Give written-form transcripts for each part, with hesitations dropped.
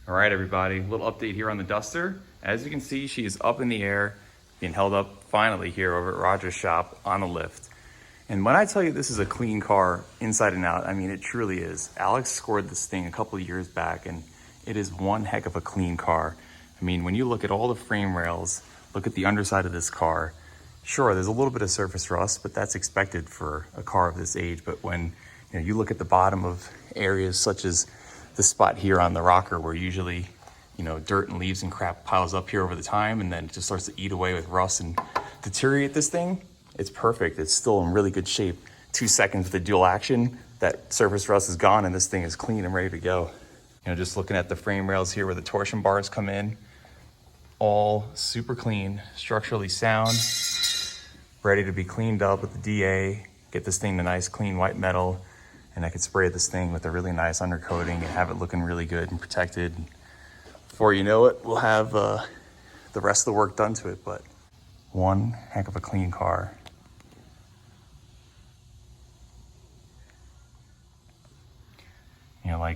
All right, everybody, a little update here on the Duster. As you can see, she is up in the air, being held up finally here over at Roger's shop on a lift. And when I tell you this is a clean car inside and out, I mean, it truly is. Alex scored this thing a couple of years back, and it is one heck of a clean car. I mean, when you look at all the frame rails, look at the underside of this car, sure, there's a little bit of surface rust, but that's expected for a car of this age. But when you look at the bottom of areas such as the spot here on the rocker where usually, dirt and leaves and crap piles up here over the time and then it just starts to eat away with rust and deteriorate this thing, it's perfect. It's still in really good shape. 2 seconds with the dual action, that surface rust is gone and this thing is clean and ready to go. Just looking at the frame rails here where the torsion bars come in, all super clean, structurally sound, ready to be cleaned up with the DA, get this thing to nice clean white metal, and I could spray this thing with a really nice undercoating and have it looking really good and protected. Before you know it, we'll have the rest of the work done to it, but one heck of a clean car.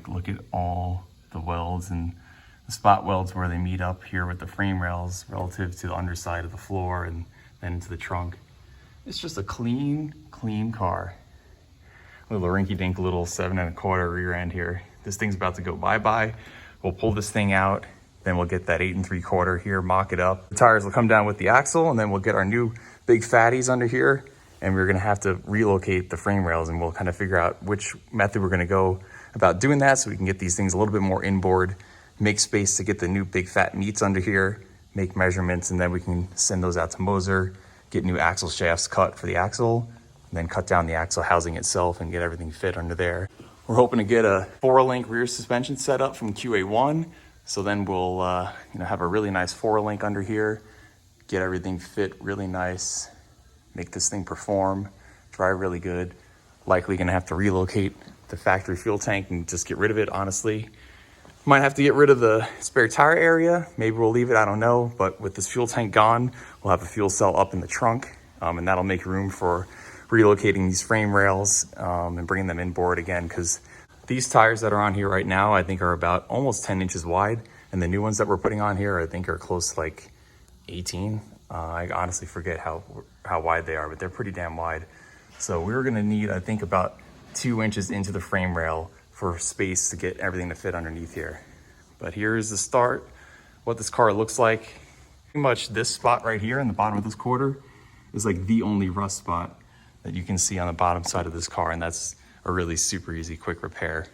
Look at all the welds and the spot welds where they meet up here with the frame rails relative to the underside of the floor and then into the trunk. It's just a clean car. A little rinky-dink little 7 1/4 rear end here. This thing's about to go bye-bye. We'll pull this thing out, then we'll get that 8 3/4 here, mock it up. The tires will come down with the axle, and then we'll get our new big fatties under here, and we're gonna have to relocate the frame rails, and we'll kind of figure out which method we're gonna go about doing that so we can get these things a little bit more inboard, make space to get the new big fat meats under here, make measurements, and then we can send those out to Moser, get new axle shafts cut for the axle, and then cut down the axle housing itself and get everything fit under there. We're hoping to get a 4-link rear suspension set up from QA1. So then we'll have a really nice 4-link under here, get everything fit really nice, make this thing perform, drive really good. Likely gonna have to relocate the factory fuel tank and just get rid of it, honestly. Might have to get rid of the spare tire area. Maybe we'll leave it, I don't know. But with this fuel tank gone, we'll have a fuel cell up in the trunk, and that'll make room for relocating these frame rails and bringing them inboard again, because these tires that are on here right now, I think are about almost 10 inches wide. And the new ones that we're putting on here, I think are close to like 18. I honestly forget how wide they are, but they're pretty damn wide. So we're gonna need, I think, about 2 inches into the frame rail for space to get everything to fit underneath here. But here's the start, what this car looks like. Pretty much this spot right here in the bottom of this quarter is like the only rust spot that you can see on the bottom side of this car, and that's a really super easy, quick repair.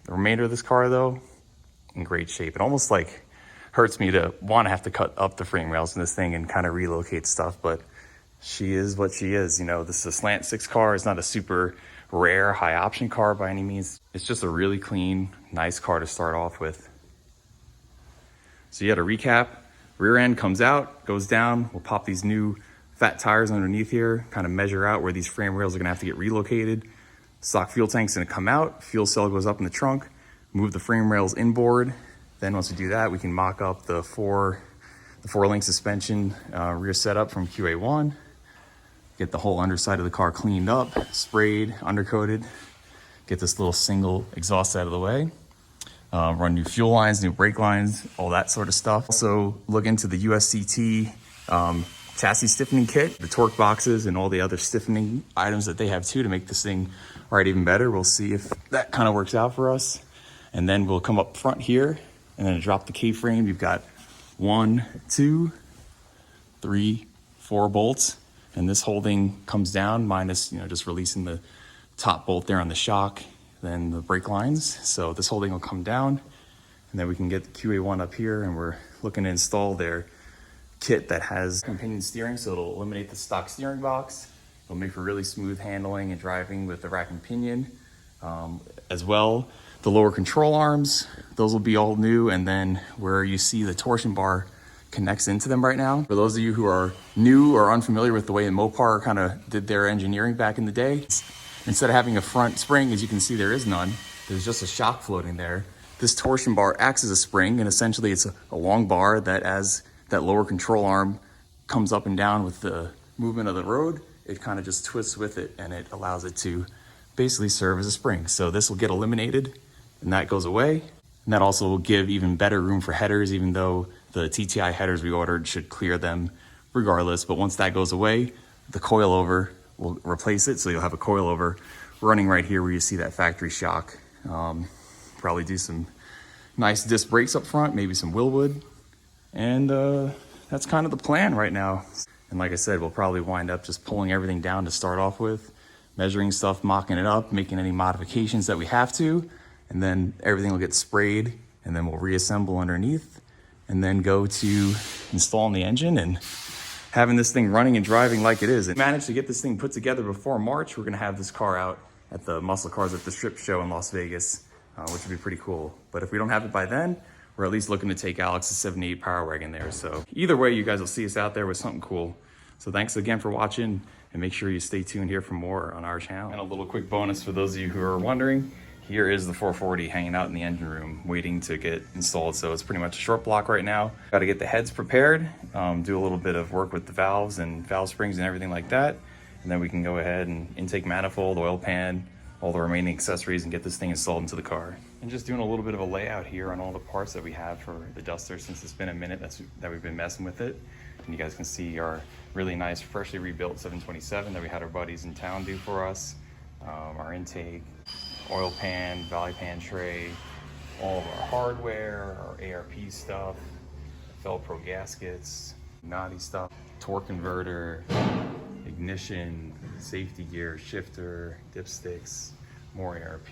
The remainder of this car though, in great shape. It almost like hurts me to want to have to cut up the frame rails in this thing and kind of relocate stuff, but she is what she is. This is a slant 6 car. It's not a super rare high option car by any means. It's just a really clean, nice car to start off with. So to recap, rear end comes out, goes down. We'll pop these new fat tires underneath here, kind of measure out where these frame rails are gonna have to get relocated. Stock fuel tank's gonna come out, fuel cell goes up in the trunk, move the frame rails inboard. Then once we do that, we can mock up the 4-link suspension rear setup from QA1, get the whole underside of the car cleaned up, sprayed, undercoated, get this little single exhaust out of the way, run new fuel lines, new brake lines, all that sort of stuff. Also look into the USCT chassis stiffening kit, the torque boxes and all the other stiffening items that they have too to make this thing ride even better. We'll see if that kind of works out for us. And then we'll come up front here and then drop the K-frame. You've got 1, 2, 3, 4 bolts. And this holding comes down minus, just releasing the top bolt there on the shock, then the brake lines. So this holding will come down and then we can get the QA1 up here, and we're looking to install their kit that has companion steering. So it'll eliminate the stock steering box. It'll make for really smooth handling and driving with the rack and pinion. As well, the lower control arms, those will be all new. And then where you see the torsion bar connects into them right now. For those of you who are new or unfamiliar with the way Mopar kind of did their engineering back in the day, instead of having a front spring, as you can see, there is none. There's just a shock floating there. This torsion bar acts as a spring, and essentially it's a long bar that, as that lower control arm comes up and down with the movement of the road, it kind of just twists with it, and it allows it to basically serve as a spring. So this will get eliminated and that goes away. And that also will give even better room for headers, even though the TTI headers we ordered should clear them regardless. But once that goes away, the coilover will replace it. So you'll have a coilover running right here where you see that factory shock. Probably do some nice disc brakes up front, maybe some Willwood. And that's kind of the plan right now. And like I said, we'll probably wind up just pulling everything down to start off with, measuring stuff, mocking it up, making any modifications that we have to, and then everything will get sprayed, and then we'll reassemble underneath, and then go to installing the engine and having this thing running and driving like it is. And managed to get this thing put together before March. We're gonna have this car out at the Muscle Cars at the Strip Show in Las Vegas, which would be pretty cool. But if we don't have it by then, we're at least looking to take Alex's 78 Power Wagon there. So either way, you guys will see us out there with something cool. So thanks again for watching, and make sure you stay tuned here for more on our channel. And a little quick bonus for those of you who are wondering, here is the 440 hanging out in the engine room, waiting to get installed. So it's pretty much a short block right now. Got to get the heads prepared, do a little bit of work with the valves and valve springs and everything like that. And then we can go ahead and intake manifold, oil pan, all the remaining accessories, and get this thing installed into the car. And just doing a little bit of a layout here on all the parts that we have for the Duster, since it's been a minute that we've been messing with it. And you guys can see our really nice, freshly rebuilt 727 that we had our buddies in town do for us. Our intake, oil pan, valley pan tray, all of our hardware, our ARP stuff, Velcro gaskets, naughty stuff, torque converter, ignition, safety gear, shifter, dipsticks, more ARP,